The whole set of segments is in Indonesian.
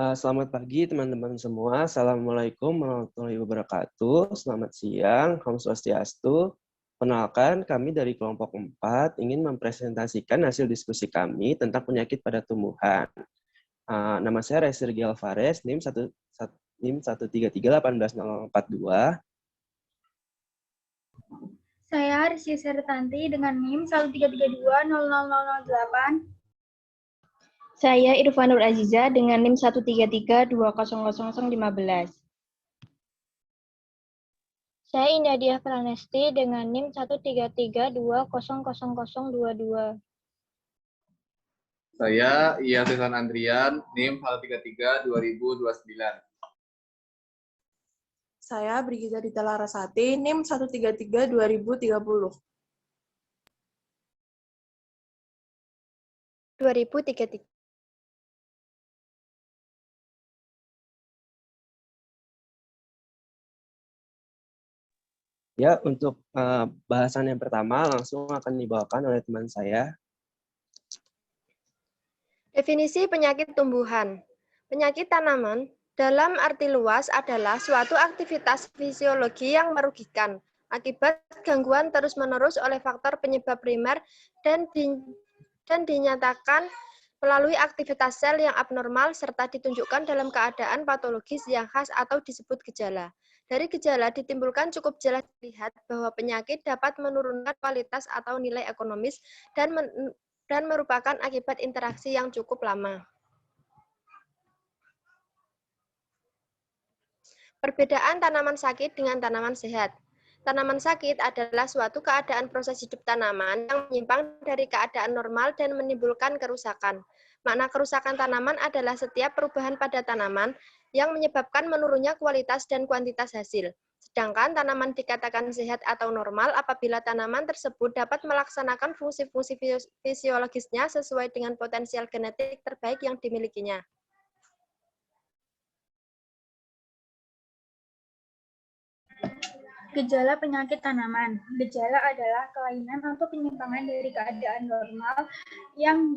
Selamat pagi teman-teman semua. Assalamualaikum warahmatullahi wabarakatuh. Selamat siang, Om Swastiastu. Perkenalkan, kami dari kelompok 4 ingin mempresentasikan hasil diskusi kami tentang penyakit pada tumbuhan. Nama saya Resergi Alvarez, NIM 133184042. Saya Rizky Seritanti dengan NIM 133200008. Saya Irfanur Aziza dengan NIM 133200015. Saya Indadiah Pranesti dengan NIM 133200022. Saya Iyasisan Andrian, NIM 1332029. Saya Brigida Dita Larasati, NIM 1332030. 2033. Ya, untuk bahasan yang pertama langsung akan dibawakan oleh teman saya. Definisi penyakit tumbuhan. Penyakit tanaman dalam arti luas adalah suatu aktivitas fisiologi yang merugikan akibat gangguan terus-menerus oleh faktor penyebab primer dan dinyatakan melalui aktivitas sel yang abnormal serta ditunjukkan dalam keadaan patologis yang khas atau disebut gejala. Dari gejala ditimbulkan cukup jelas dilihat bahwa penyakit dapat menurunkan kualitas atau nilai ekonomis dan merupakan akibat interaksi yang cukup lama. Perbedaan tanaman sakit dengan tanaman sehat. Tanaman sakit adalah suatu keadaan proses hidup tanaman yang menyimpang dari keadaan normal dan menimbulkan kerusakan. Makna kerusakan tanaman adalah setiap perubahan pada tanaman yang menyebabkan menurunnya kualitas dan kuantitas hasil. Sedangkan tanaman dikatakan sehat atau normal apabila tanaman tersebut dapat melaksanakan fungsi-fungsi fisiologisnya sesuai dengan potensial genetik terbaik yang dimilikinya. Gejala penyakit tanaman. Gejala adalah kelainan atau penyimpangan dari keadaan normal yang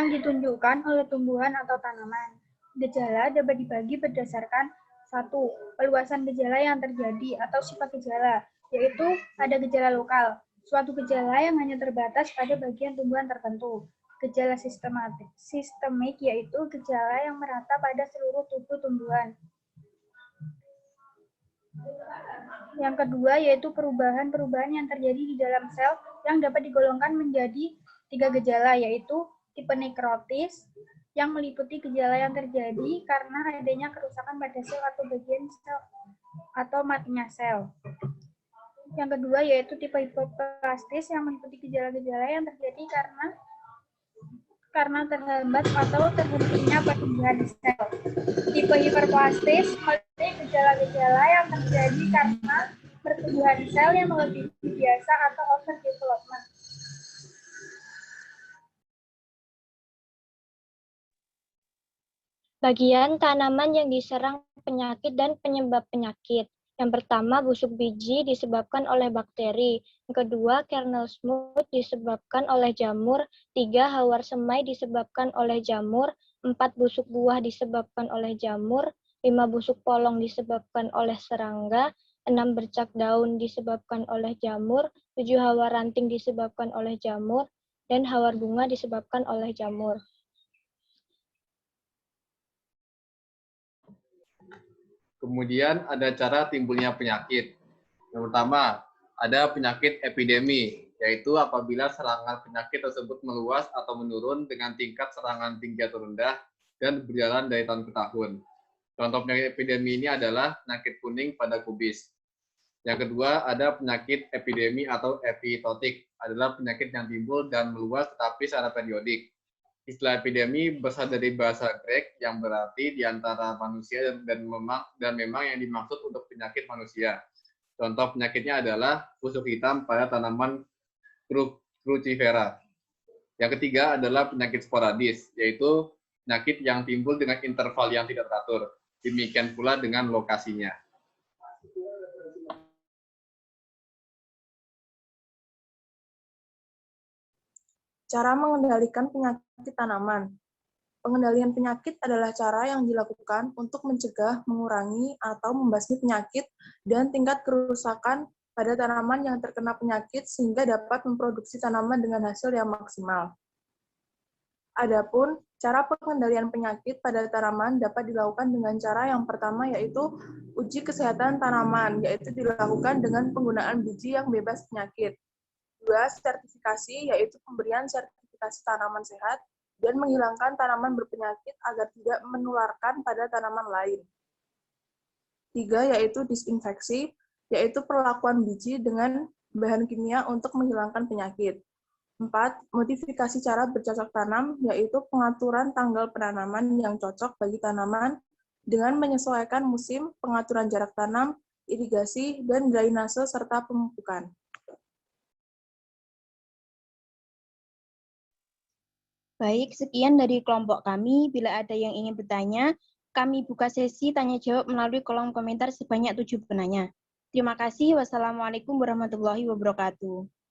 ditunjukkan oleh tumbuhan atau tanaman. Gejala dapat dibagi berdasarkan 1. Peluasan gejala yang terjadi atau sifat gejala, yaitu ada gejala lokal, suatu gejala yang hanya terbatas pada bagian tumbuhan tertentu. Gejala sistemik, yaitu gejala yang merata pada seluruh tubuh tumbuhan. Yang kedua yaitu perubahan-perubahan yang terjadi di dalam sel yang dapat digolongkan menjadi 3 gejala, yaitu tipe nekrotis yang meliputi gejala yang terjadi karena adanya kerusakan pada sel atau bagian sel atau matinya sel. Yang kedua yaitu tipe hipoplastis yang meliputi gejala-gejala yang terjadi karena terhambat atau terhentinya pertumbuhan sel. Tipe hiperplastis meliputi gejala-gejala yang terjadi karena pertumbuhan sel yang melebihi biasa atau overdevelopment. Bagian tanaman yang diserang penyakit dan penyebab penyakit. Yang pertama, busuk biji disebabkan oleh bakteri. Yang kedua, kernel smooth disebabkan oleh jamur. 3, hawar semai disebabkan oleh jamur. 4, busuk buah disebabkan oleh jamur. 5, busuk polong disebabkan oleh serangga. 6, bercak daun disebabkan oleh jamur. 7, hawar ranting disebabkan oleh jamur. Dan hawar bunga disebabkan oleh jamur. Kemudian ada cara timbulnya penyakit. Yang pertama, ada penyakit epidemi, yaitu apabila serangan penyakit tersebut meluas atau menurun dengan tingkat serangan tinggi atau rendah dan berjalan dari tahun ke tahun. Contoh penyakit epidemi ini adalah penyakit kuning pada kubis. Yang kedua, ada penyakit epidemi atau epizootik, adalah penyakit yang timbul dan meluas tetapi secara periodik. Istilah epidemi berasal dari bahasa Grek yang berarti di antara manusia dan memang yang dimaksud untuk penyakit manusia. Contoh penyakitnya adalah busuk hitam pada tanaman crucifera. Yang ketiga adalah penyakit sporadis, yaitu penyakit yang timbul dengan interval yang tidak teratur. Demikian pula dengan lokasinya. Cara mengendalikan penyakit tanaman. Pengendalian penyakit adalah cara yang dilakukan untuk mencegah, mengurangi, atau membasmi penyakit dan tingkat kerusakan pada tanaman yang terkena penyakit sehingga dapat memproduksi tanaman dengan hasil yang maksimal. Adapun cara pengendalian penyakit pada tanaman dapat dilakukan dengan cara yang pertama yaitu uji kesehatan tanaman, yaitu dilakukan dengan penggunaan biji yang bebas penyakit. 2. Sertifikasi, yaitu pemberian sertifikasi tanaman sehat dan menghilangkan tanaman berpenyakit agar tidak menularkan pada tanaman lain. 3. Yaitu disinfeksi, yaitu perlakuan biji dengan bahan kimia untuk menghilangkan penyakit. 4. Modifikasi cara bercocok tanam, yaitu pengaturan tanggal penanaman yang cocok bagi tanaman dengan menyesuaikan musim, pengaturan jarak tanam, irigasi, dan drainase, serta pemupukan. Baik, sekian dari kelompok kami. Bila ada yang ingin bertanya, kami buka sesi tanya-jawab melalui kolom komentar sebanyak 7 penanya. Terima kasih. Wassalamualaikum warahmatullahi wabarakatuh.